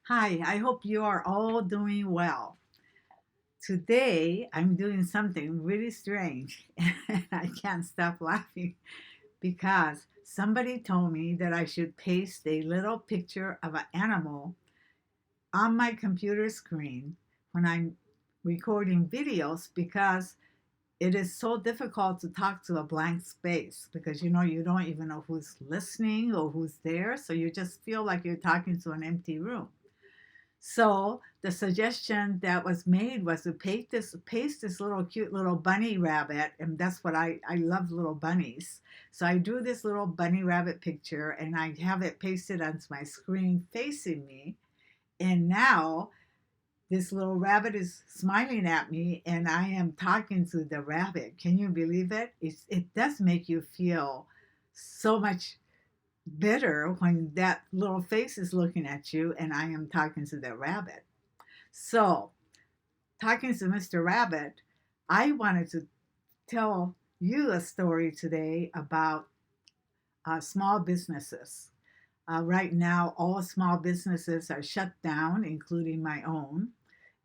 Hi, I hope you are all doing well. Today, I'm doing something really strange and I can't stop laughing because somebody told me that I should paste a little picture of an animal on my computer screen when I'm recording videos because it is so difficult to talk to a blank space because you don't even know who's listening or who's there, so you just feel like you're talking to an empty room. So the suggestion that was made was to paste this little cute little bunny rabbit, and that's what I love little bunnies. So I drew this little bunny rabbit picture and I have it pasted onto my screen facing me. And now this little rabbit is smiling at me and I am talking to the rabbit. Can you believe it? It does make you feel so much better when that little face is looking at you and I am talking to the rabbit. So, talking to Mr. Rabbit, I wanted to tell you a story today about small businesses. Right now, all small businesses are shut down, including my own.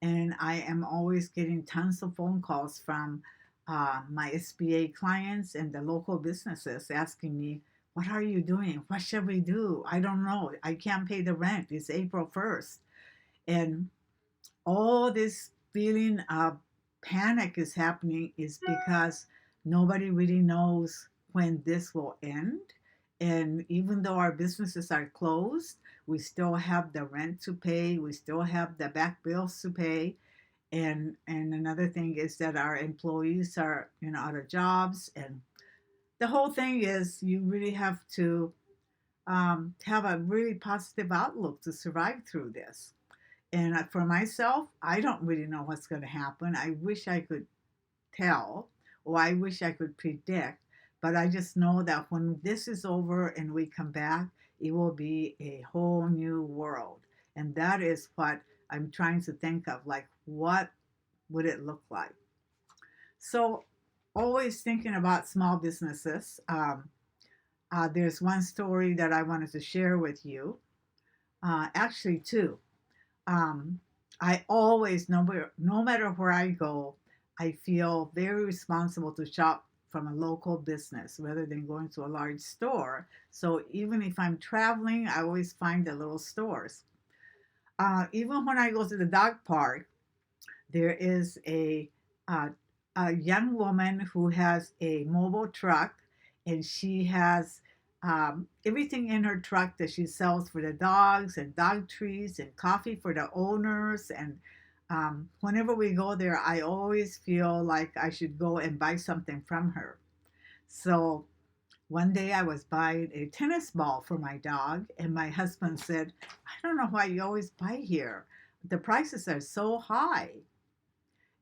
And I am always getting tons of phone calls from my SBA clients and the local businesses asking me, "What are you doing? What should we do? I don't know. I can't pay the rent. It's April 1st." And all this feeling of panic is happening is because nobody really knows when this will end. And even though our businesses are closed, we still have the rent to pay, we still have the back bills to pay. And another thing is that our employees are out of jobs. And the whole thing is you really have to have a really positive outlook to survive through this. And for myself, I don't really know what's going to happen. I wish I could tell, or I wish I could predict, but I just know that when this is over and we come back, it will be a whole new world. And that is what I'm trying to think of, like, what would it look like? So, always thinking about small businesses. There's one story that I wanted to share with you. Actually, two. Um, I always, no matter where I go, I feel very responsible to shop from a local business rather than going to a large store. So even if I'm traveling, I always find the little stores. Even when I go to the dog park, there is uh, a young woman who has a mobile truck, and she has everything in her truck that she sells for the dogs, and dog treats and coffee for the owners. And whenever we go there, I always feel like I should go and buy something from her. So one day I was buying a tennis ball for my dog, and my husband said, "I don't know why you always buy here. The prices are so high."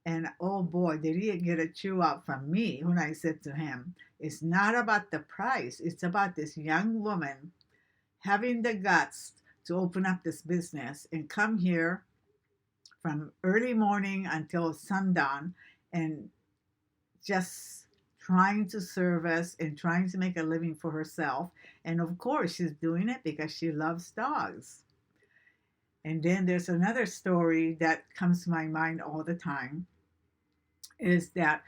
And oh boy, did he get a chew out from me when I said to him, "It's not about the price, it's about this young woman having the guts to open up this business and come here from early morning until sundown and just trying to service and trying to make a living for herself. And of course, she's doing it because she loves dogs." And then there's another story that comes to my mind all the time is that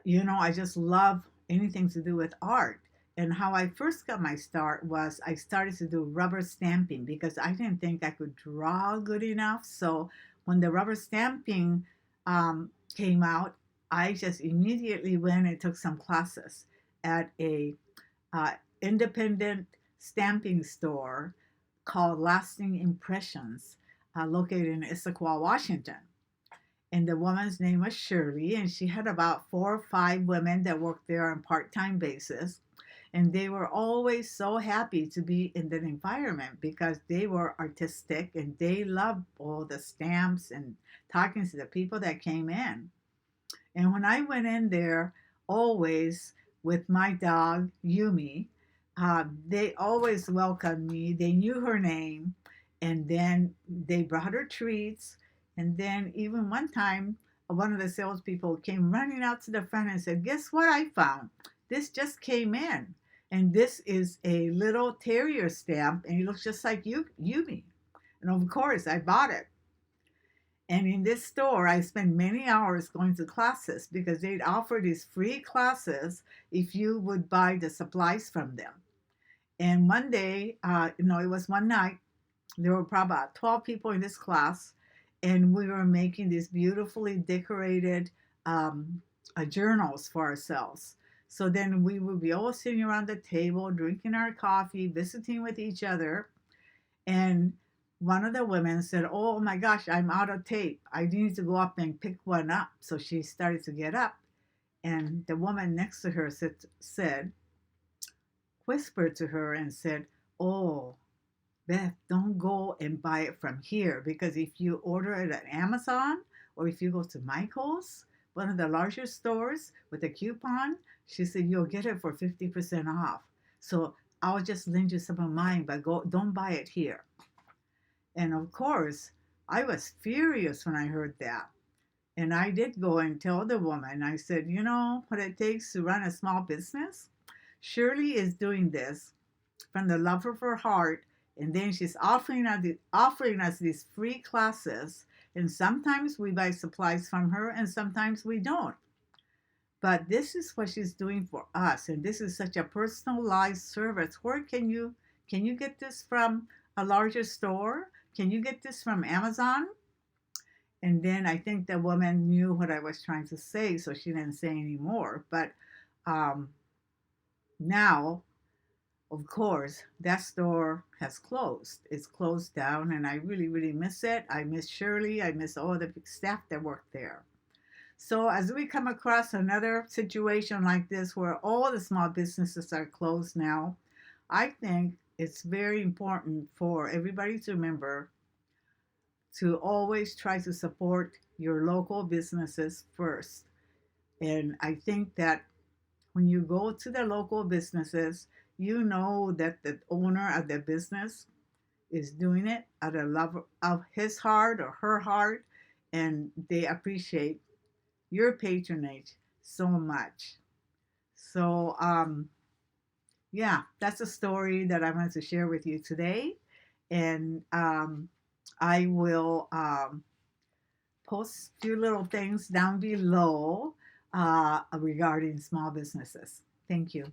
I just love anything to do with art. And how I first got my start was I started to do rubber stamping because I didn't think I could draw good enough. So when the rubber stamping came out, I just immediately went and took some classes at a uh, independent stamping store called Lasting Impressions, located in Issaquah, Washington. And the woman's name was Shirley, and she had about 4 or 5 women that worked there on part-time basis. And they were always so happy to be in that environment because they were artistic and they loved all the stamps and talking to the people that came in. And when I went in there, always with my dog Yumi, they always welcomed me. They knew her name, and then they brought her treats. And then even one time, one of the salespeople came running out to the front and said, "Guess what I found? This just came in, and this is a little terrier stamp, and it looks just like Yumi." And of course, I bought it. And in this store, I spent many hours going to classes because they'd offer these free classes if you would buy the supplies from them. And one day, it was one night, there were probably about 12 people in this class, and we were making these beautifully decorated um, journals for ourselves. So then we would be all sitting around the table, drinking our coffee, visiting with each other. And one of the women said, "Oh my gosh, I'm out of tape. I need to go up and pick one up." So she started to get up. And the woman next to her whispered to her and said, "Oh, Beth, don't go and buy it from here because if you order it at Amazon or if you go to Michael's, one of the larger stores with a coupon," she said, "you'll get it for 50% off. So I'll just lend you some of mine, but don't buy it here." And of course, I was furious when I heard that. And I did go and tell the woman, I said, "You know what it takes to run a small business? Shirley is doing this from the love of her heart, and then she's offering us these free classes. And sometimes we buy supplies from her, and sometimes we don't. But this is what she's doing for us, and this is such a personalized service. Where can you get this from a larger store? Can you get this from Amazon?" And then I think the woman knew what I was trying to say, so she didn't say any more. But um, now, of course, that store has closed. It's closed down, and I really, really miss it. I miss Shirley. I miss all the staff that work there. So, as we come across another situation like this where all the small businesses are closed now, I think it's very important for everybody to remember to always try to support your local businesses first. And I think that when you go to the local businesses, you know that the owner of the business is doing it out of love of his heart or her heart, and they appreciate your patronage so much. So, yeah, that's a story that I wanted to share with you today. And I will post a few little things down below regarding small businesses. Thank you.